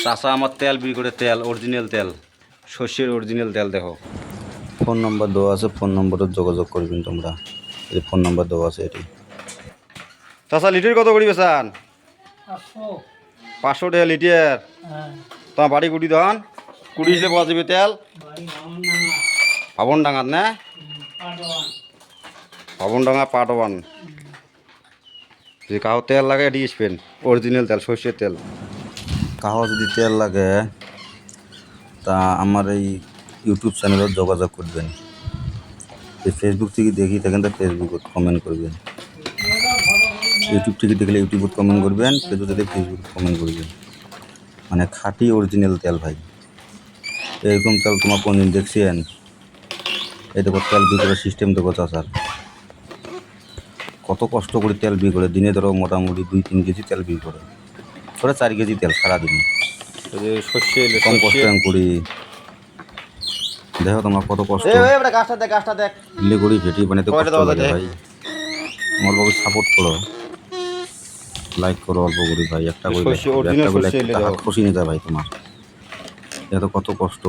চাষা আমার তেল বিক্রি করে, তেল অরিজিনাল তেল, শস্যের অরিজিনাল তেল। দেখো ফোন নম্বর দেওয়া আছে, ফোন নম্বরে যোগাযোগ করবেন তোমরা। এই ফোন নম্বর দেওয়া আছে এটি। চাষা লিটার কত করি বেচান? 500 টাকা লিটার। তোমার বাড়ি কুটি দহন কুড়ি হিসেবে পাওয়া যাবে তেল? ভাবন ডাঙাত না? ভাবন ডাঙা পার্ট 1। যদি কাহো তেল লাগে এটি স্পেন অরিজিনাল তেল, সর্ষের তেল। কাহো যদি তেল লাগে তা আমার এই ইউটিউব চ্যানেলে যোগাযোগ করবেন। এই ফেসবুক থেকে দেখি থাকেন তো ফেসবুকত কমেন্ট করবেন, ইউটিউব থেকে দেখলে ইউটিউবত কমেন্ট করবেন, ফেসবুক থেকে ফেসবুকত কমেন্ট করবেন। মানে খাঁটি অরিজিনাল তেল ভাই। এরকম তেল তোমার কোনদিন দেখছেন? এই দেখো তেল বিক্রি করার সিস্টেম দেখো চাষার, কত কষ্ট করে তেল বিক্রি করে। দিনে ধরো মোটামুটি 2-3 কেজি তেল বিক্রি করে, 4 কেজি তেল সারাদিনে। কম কষ্ট করি, দেখো তোমার কত কষ্ট। ইলে করি ভেটি বানাতে কষ্ট লাগে ভাই। আমার বাবু সাপোর্ট করো, লাইক করো অল্প করি ভাই, একটা করে খুশি নিয়ে যায় ভাই। তোমার এত কত কষ্ট।